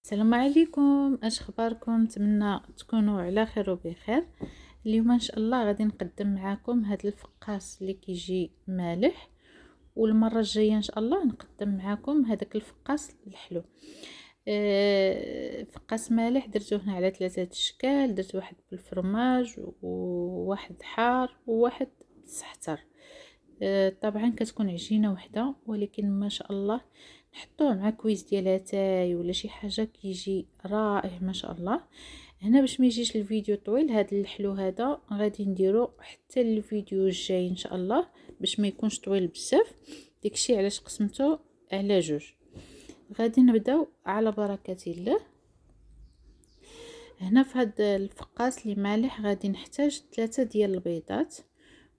السلام عليكم، اش اخباركم؟ نتمنى تكونوا على خير وبخير. اليوم ان شاء الله غادي نقدم معاكم هذا الفقاس اللي كيجي مالح، والمره الجايه ان شاء الله نقدم معاكم هذاك الفقاس الحلو. فقاس مالح درتوه هنا على 3 اشكال، درت واحد بالفرماج وواحد حار وواحد سحتر. طبعا كتكون عجينه وحده، ولكن ما شاء الله نحطوه مع كويس ديال اتاي ولا شي حاجه كيجي رائع ما شاء الله. هنا باش ما يجيش الفيديو طويل، هذا الحلو هذا غادي نديرو حتى الفيديو الجاي ان شاء الله باش ما يكونش طويل بزاف. داكشي علاش قسمته على جوج. غادي نبداو على بركه الله. هنا في هذا الفقاس اللي مالح غادي نحتاج 3 ديال البيضات،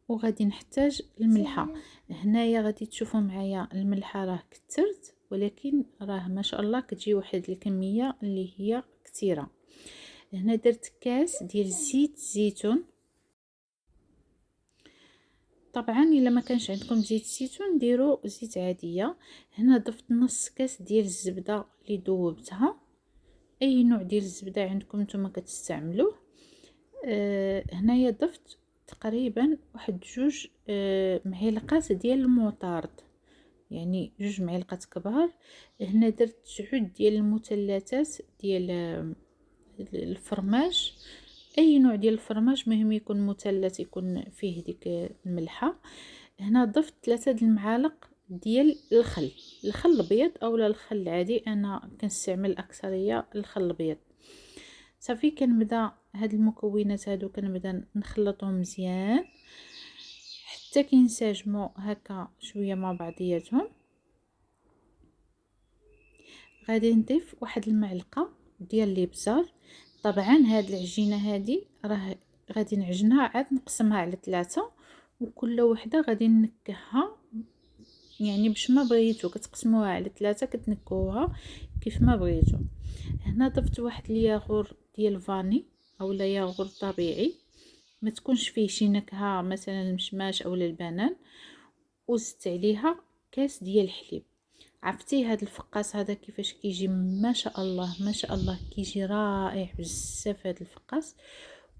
وغادي نحتاج الملحه. هنايا غادي تشوفوا معايا الملحه راه كثرت، ولكن راه ما شاء الله كتجي واحد الكميه اللي هي كثيره. هنا درت كاس ديال زيت زيتون. طبعا الا ما كانش عندكم زيت زيتون ديروا زيت عاديه. هنا ضفت نص كاس ديال الزبده اللي ذوبتها، اي نوع ديال الزبده عندكم نتوما كتستعملوه. هنايا ضفت تقريبا واحد 2 معالق ديال الموطارد، يعني 2 معالق كبار. هنا درت 9 ديال المثلثات ديال الفرماج، اي نوع ديال الفرماج مهم يكون مثلث يكون فيه ديك الملحه. هنا ضفت 3 المعالق ديال الخل الابيض اولا الخل العادي، انا كنستعمل اكثريه الخل الابيض. صافي كنبدا هاد المكونات هادو كنبدا نخلطهم مزيان حتى كينسجموا هكا شويه مع بعضياتهم. غادي نضيف واحد المعلقه ديال الابزار. طبعا هاد العجينه هادي راه غادي نعجنها عاد نقسمها على 3، وكل وحده غادي نكهها، يعني باش ما بغيتو كتقسموها على 3 كتنكوها كيف ما بغيتو. هنا ضفت واحد الياغور ديال فاني اولا ياغور طبيعي، ما تكونش فيه شي نكهه مثلا المشماش اولا البنان، وزدت عليها كاس ديال الحليب. عرفتي هذا الفقاس هذا كيفاش كيجي؟ ما شاء الله ما شاء الله كيجي رائع بزاف هذا الفقاس،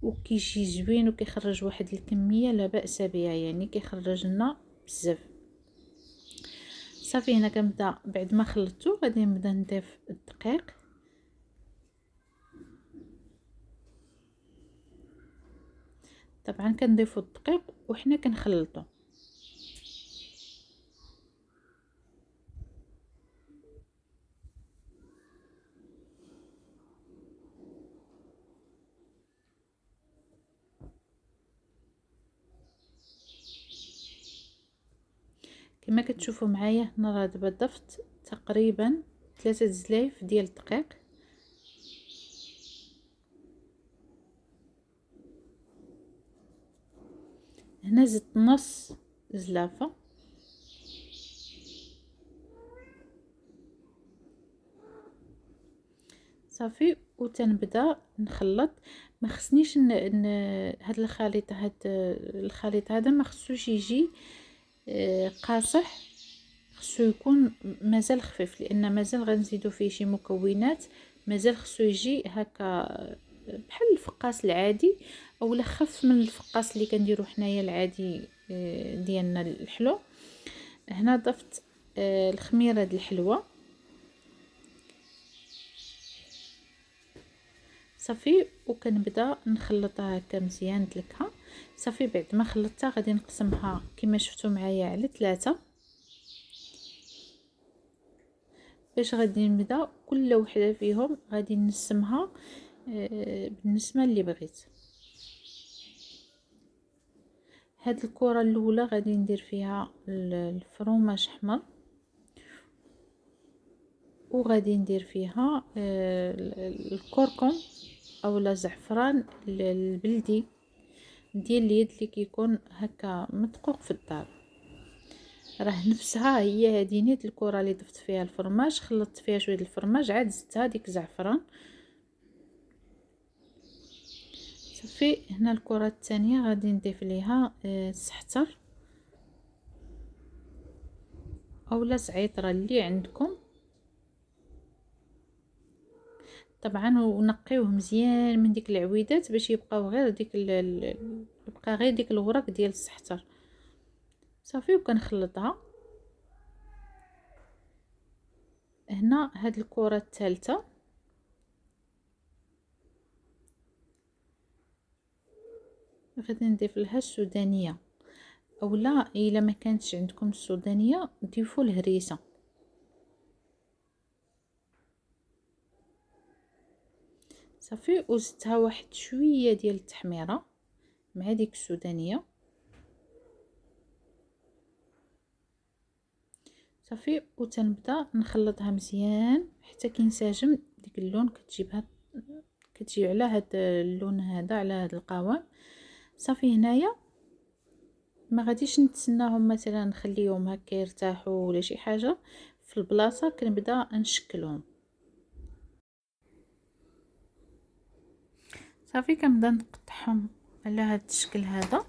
وكيجي زوين وكيخرج واحد الكميه لا باس بها، يعني كيخرج لنا بزاف. صافي هنا كنبدا بعد ما خلطته غادي نبدا نضيف الدقيق. طبعا كنضيفوا الدقيق وحنا كنخلطوا. كما كتشوفوا معايا هنا راه دابا ضفت تقريبا 3 زلايف ديال الدقيق. هنا زدت نص زلافه. صافي وتنبدا نخلط. ما خصنيش هاد الخليط هذا ما خصوش يجي قاصح، خصو يكون مازال خفيف، لان مازال غنزيدو فيه شي مكونات. مازال خصو يجي هكا بحال الفقاس العادي اولا خف من الفقاس اللي كنديرو حنايا العادي ديالنا الحلو. هنا ضفت الخميره د الحلوه. صافي وكنبدا نخلطها هكا مزيان دلكها. صافي بعد ما خلطتها غادي نقسمها كما شفتوا معايا على 3، باش غادي نبدا كل وحده فيهم غادي نقسمها بالنسبه اللي بغيت. هاد الكره الاولى غادي ندير فيها الفرماج احمر، وغادي ندير فيها الكركم اولا زعفران البلدي ديال اليد اللي كيكون هكا مدقوق في الدار. راه نفسها هي هذه نيت الكره اللي ضفت فيها الفرماج، خلطت فيها شويه الفرماج عاد زدتها ديك الزعفران. صافي هنا الكره الثانيه غادي نضيف ليها السحتر اولا زعيطره اللي عندكم. طبعا ونقيوه مزيان من ديك العويدات باش يبقاو غير ديك يبقى غير ديك الورق ديال السحتر. صافي وكنخلطها. هنا هاد الكره الثالثه غادي نضيف لها السودانيه، اولا الا ما كانتش عندكم السودانيه ضيفوا الهريسه. صافي وزدتها واحد شويه ديال التحميره مع ديك السودانيه. صافي وتنبدا نخلطها مزيان حتى كينسجم ديك اللون، كتجي على هاد اللون هذا، على هاد القوام. صافي هنايا ما غاديش نتسناهم مثلا نخليهم هكا يرتاحوا ولا شي حاجه، في البلاصه كنبدا نشكلهم. صافي كنبدا نقطعهم على هاد الشكل هذا،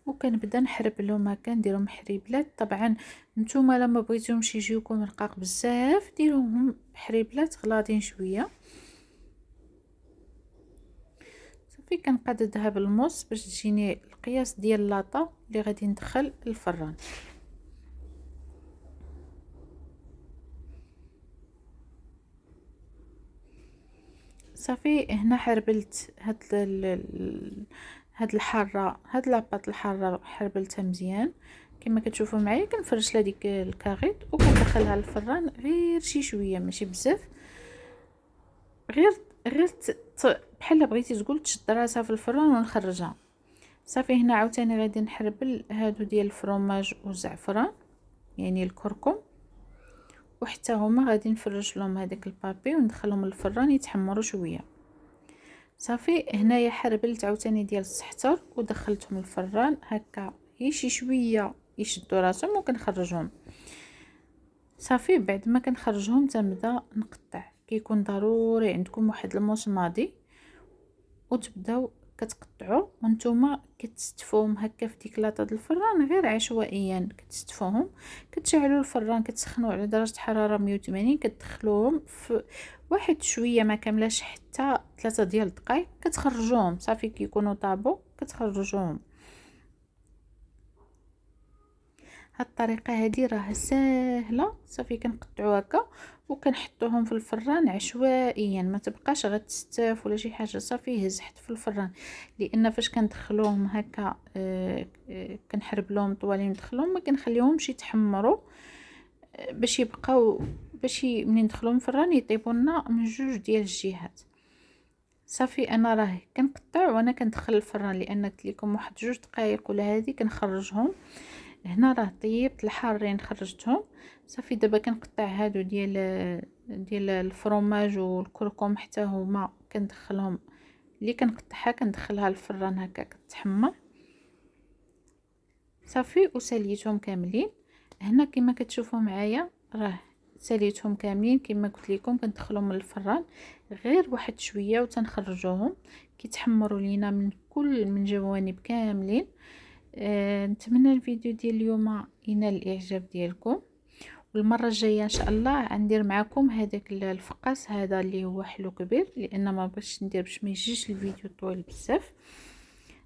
وكنبدا نحرب لهم هكا، نديرهم حريبلات. طبعا نتوما لما بغيتوهمش يجيوكم رقاق بزاف ديروهم حريبلات غلاضين شويه. صافي كنقاددها بالموس باش تجيني القياس ديال لاطا اللي غادي ندخل الفران. صافي هنا حربلت هاد الحاره، هاد لاباط الحاره حربلتها مزيان كما كتشوفوا معايا. كنفرش لها ديك الكاغيط وكندخلها للفران غير شي شويه ماشي بزاف، غير غير بحال بغيتي تقول تشد راسها في الفران ونخرجها. صافي هنا عاوتاني غادي نحربل هادو ديال الفرomاج والزعفران يعني الكركم، وحتى هما غادي نفرش لهم هذاك البابي وندخلهم للفران يتحمروا شويه. صافي هنايا حربلت عاوتاني ديال السحتر ودخلتهم الفران هكا شي شويه يشدوا راسهم وكنخرجهم. صافي بعد ما كنخرجهم تنبدا نقطع. كيكون ضروري عندكم واحد المصمادي وتبداو كتقطعوا، وانتوما كتستفوهم هكا في ديك لاطه الفران غير عشوائيا. كتستفوهم، كتشعلوا الفران، كتسخنوا على درجه حراره 180، كتدخلوهم في واحد شويه ما كاملاش حتى 3 ديال الدقائق، كتخرجوهم. صافي كيكونوا طابو كتخرجوهم. هاد الطريقه هذه راه ساهله. صافي كنقطعوا هكا وكنحطوهم في الفران عشوائيا، ما تبقاش غتستاف ولا شي حاجه. صافي يهز حتى في الفران، لان فاش كندخلوهم هكا كنحرب لهم طوالين ندخلهم، ما كنخليهمش يتحمروا باش يبقاو منين ندخلوهم الفران يطيبوا لنا من جوج ديال الجهات. صافي انا راه كنقطع وانا كندخل الفران، لان قلت لكم واحد 2 دقائق ولا هذه كنخرجهم. هنا راه طيبت الحارين خرجتهم. صافي دابا كنقطع هادو ديال الفرomاج والكركم حتى هما كندخلهم، اللي كنقطعها كندخلها للفران هكا كتحمر. صافي وساليتهم كاملين. هنا كما كتشوفوا معايا راه ساليتهم كاملين كما قلت لكم. كندخلهم للفران غير واحد شويه وتنخرجوهم كيتحمروا لينا من جوانب كاملين. نتمنى الفيديو ديال اليوم ينال الاعجاب ديالكم، والمره الجايه ان شاء الله غندير معكم هذاك الفقاس هذا اللي هو حلو كبير، لان ما بغيتش ندير باش ما يجيش الفيديو طويل بزاف.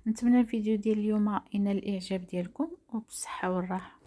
نتمنى الفيديو ديال اليوم ينال الاعجاب ديالكم، وبالصحه والراحه.